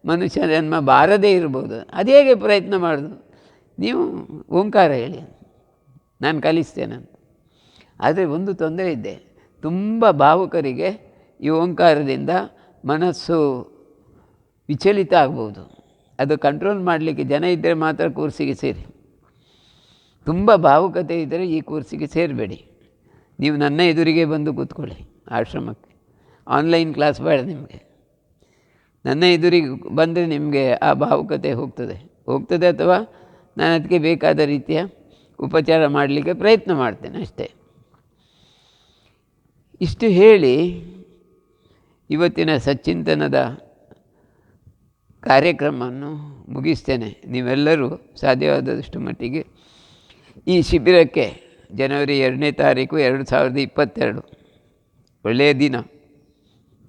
ಮನುಷ್ಯ ಜನ್ಮ ಬಾರದೇ ಇರ್ಬೋದು. ಅದು ಹೇಗೆ ಪ್ರಯತ್ನ ಮಾಡೋದು? ನೀವು ಓಂಕಾರ ಹೇಳಿ, ನಾನು ಕಲಿಸ್ತೇನಂತ. ಆದರೆ ಒಂದು ತೊಂದರೆ ಇದೆ, ತುಂಬ ಭಾವುಕರಿಗೆ ಈ ಓಂಕಾರದಿಂದ ಮನಸ್ಸು ವಿಚಲಿತ ಆಗ್ಬೋದು. ಅದು ಕಂಟ್ರೋಲ್ ಮಾಡಲಿಕ್ಕೆ ಜನ ಇದ್ದರೆ ಮಾತ್ರ ಕೋರ್ಸಿಗೆ ಸೇರಿ. ತುಂಬ ಭಾವುಕತೆ ಇದ್ದರೆ ಈ ಕೋರ್ಸಿಗೆ ಸೇರಬೇಡಿ. ನೀವು ನನ್ನ ಎದುರಿಗೆ ಬಂದು ಕೂತ್ಕೊಳ್ಳಿ ಆಶ್ರಮಕ್ಕೆ. ಆನ್ಲೈನ್ ಕ್ಲಾಸ್ ಬೇಡ ನಿಮಗೆ. ನನ್ನ ಎದುರಿಗೆ ಬಂದರೆ ನಿಮಗೆ ಆ ಭಾವುಕತೆ ಹೋಗ್ತದೆ ಅಥವಾ ನಾನು ಅದಕ್ಕೆ ಬೇಕಾದ ರೀತಿಯ ಉಪಚಾರ ಮಾಡಲಿಕ್ಕೆ ಪ್ರಯತ್ನ ಮಾಡ್ತೇನೆ ಅಷ್ಟೇ. ಇಷ್ಟು ಹೇಳಿ ಇವತ್ತಿನ ಸಚ್ಚಿಂತನದ ಕಾರ್ಯಕ್ರಮವನ್ನು ಮುಗಿಸ್ತೇನೆ. ನೀವೆಲ್ಲರೂ ಸಾಧ್ಯವಾದಷ್ಟು ಮಟ್ಟಿಗೆ ಈ ಶಿಬಿರಕ್ಕೆ ಜನವರಿ 2ನೇ ತಾರೀಕು 2022 ಒಳ್ಳೆಯ ದಿನ.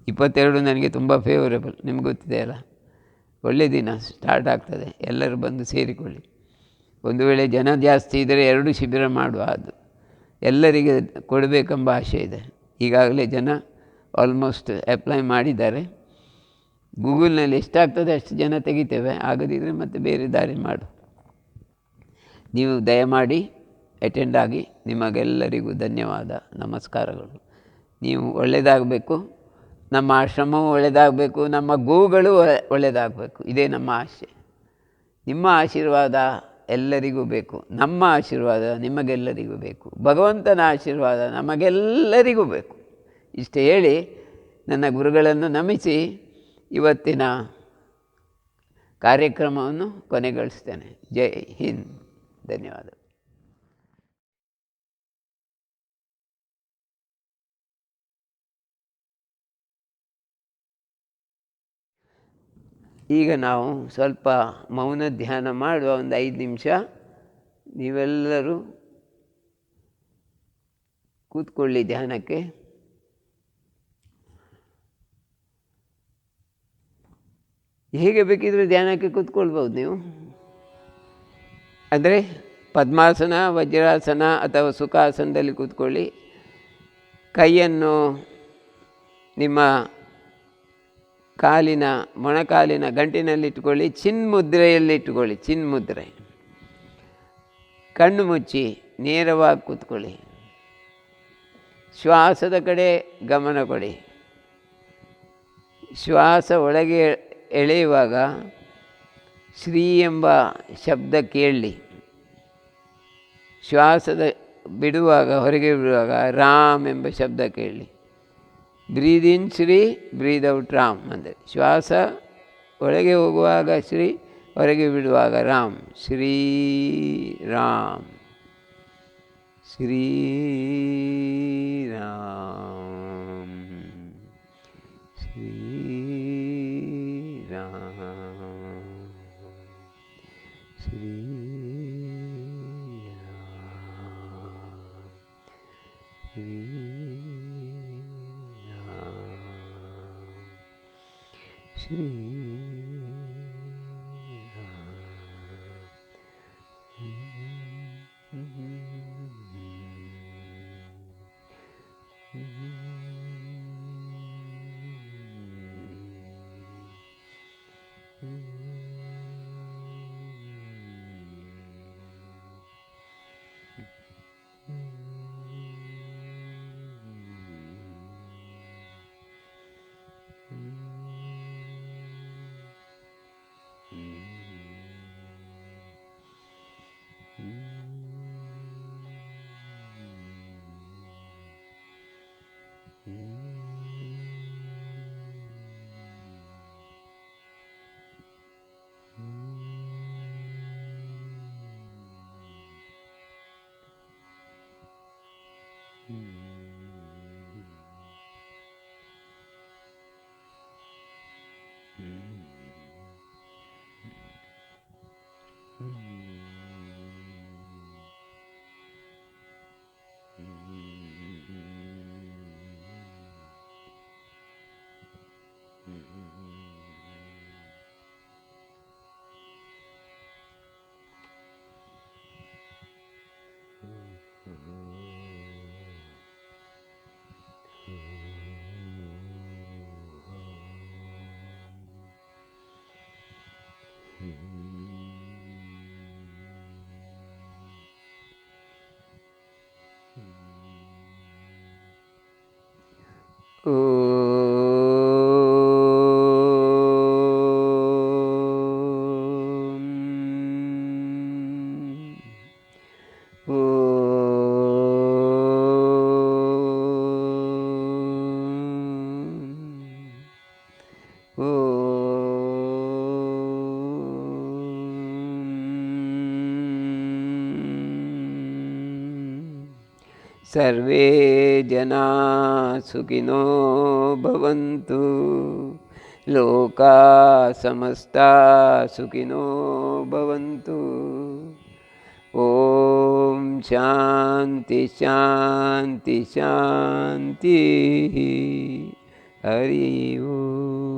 22 ನನಗೆ ತುಂಬ ಫೇವರೇಬಲ್, ನಿಮ್ಗೆ ಗೊತ್ತಿದೆ ಅಲ್ಲ. ಒಳ್ಳೆಯ ದಿನ ಸ್ಟಾರ್ಟ್ ಆಗ್ತದೆ. ಎಲ್ಲರೂ ಬಂದು ಸೇರಿಕೊಳ್ಳಿ. ಒಂದು ವೇಳೆ ಜನ ಜಾಸ್ತಿ ಇದ್ದರೆ 2 ಶಿಬಿರ ಮಾಡುವ. ಅದು ಎಲ್ಲರಿಗೆ ಕೊಡಬೇಕೆಂಬ ಆಶೆ ಇದೆ. ಈಗಾಗಲೇ ಜನ ಆಲ್ಮೋಸ್ಟ್ ಅಪ್ಲೈ ಮಾಡಿದ್ದಾರೆ. ಗೂಗಲ್ನಲ್ಲಿ ಎಷ್ಟಾಗ್ತದೆ ಅಷ್ಟು ಜನ ತೆಗಿತೇವೆ. ಆಗದಿದ್ದರೆ ಮತ್ತೆ ಬೇರೆ ದಾರಿ ಮಾಡು. ನೀವು ದಯಮಾಡಿ ಅಟೆಂಡ್ ಆಗಿ. ನಿಮಗೆಲ್ಲರಿಗೂ ಧನ್ಯವಾದ, ನಮಸ್ಕಾರಗಳು. ನೀವು ಒಳ್ಳೆಯದಾಗಬೇಕು, ನಮ್ಮ ಆಶ್ರಮವೂ ಒಳ್ಳೆಯದಾಗಬೇಕು, ನಮ್ಮ ಗೋಗಳು ಒಳ್ಳೆಯದಾಗಬೇಕು. ಇದೇ ನಮ್ಮ ಆಶೆ. ನಿಮ್ಮ ಆಶೀರ್ವಾದ ಎಲ್ಲರಿಗೂ ಬೇಕು, ನಮ್ಮ ಆಶೀರ್ವಾದ ನಿಮಗೆಲ್ಲರಿಗೂ ಬೇಕು, ಭಗವಂತನ ಆಶೀರ್ವಾದ ನಮಗೆಲ್ಲರಿಗೂ ಬೇಕು. ಇಷ್ಟು ಹೇಳಿ ನನ್ನ ಗುರುಗಳನ್ನು ನಮಿಸಿ ಇವತ್ತಿನ ಕಾರ್ಯಕ್ರಮವನ್ನು ಕೊನೆಗೊಳಿಸ್ತೇನೆ. ಜೈ ಹಿಂದ್. ಧನ್ಯವಾದ. ಈಗ ನಾವು ಸ್ವಲ್ಪ ಮೌನ ಧ್ಯಾನ ಮಾಡುವ. ಒಂದು 5 ನಿಮಿಷ ನೀವೆಲ್ಲರೂ ಕೂತ್ಕೊಳ್ಳಿ ಧ್ಯಾನಕ್ಕೆ. ಹೇಗೆ ಬೇಕಿದ್ರೂ ಧ್ಯಾನಕ್ಕೆ ಕೂತ್ಕೊಳ್ಬೋದು ನೀವು. ಅಂದರೆ ಪದ್ಮಾಸನ, ವಜ್ರಾಸನ ಅಥವಾ ಸುಖಾಸನದಲ್ಲಿ ಕೂತ್ಕೊಳ್ಳಿ. ಕೈಯನ್ನು ನಿಮ್ಮ ಕಾಲಿನ ಮೊಣಕಾಲಿನ ಗಂಟಿನಲ್ಲಿಟ್ಟುಕೊಳ್ಳಿ. ಚಿನ್ಮುದ್ರೆಯಲ್ಲಿಟ್ಟುಕೊಳ್ಳಿ. ಚಿನ್ಮುದ್ರೆ. ಕಣ್ಣು ಮುಚ್ಚಿ ನೇರವಾಗಿ ಕೂತ್ಕೊಳ್ಳಿ. ಶ್ವಾಸದ ಕಡೆ ಗಮನ ಕೊಡಿ. ಶ್ವಾಸ ಒಳಗೆ ಎಳೆಯುವಾಗ ಶ್ರೀ ಎಂಬ ಶಬ್ದ ಕೇಳಿ. ಶ್ವಾಸದ ಬಿಡುವಾಗ, ಹೊರಗೆ ಬಿಡುವಾಗ ರಾಮ್ ಎಂಬ ಶಬ್ದ ಕೇಳಿ. ಬ್ರೀದ್ ಇನ್ ಶ್ರೀ, ಬ್ರೀದ್ ಔಟ್ ರಾಮ್ ಅಂದರೆ ಶ್ವಾಸ ಒಳಗೆ ಹೋಗುವಾಗ ಶ್ರೀ, ಹೊರಗೆ ಬಿಡುವಾಗ ರಾಮ್. ಶ್ರೀ ರಾಮ್, ಶ್ರೀ ರಾಮ್, ಶ್ರೀ ರಾಮ್, ಶ್ರೀ Shri सर्वे जना सुखिनो भवन्तु, लोका समस्ता सुखिनो भवन्तु। ओम शांति शांति शांति। हरि ओम।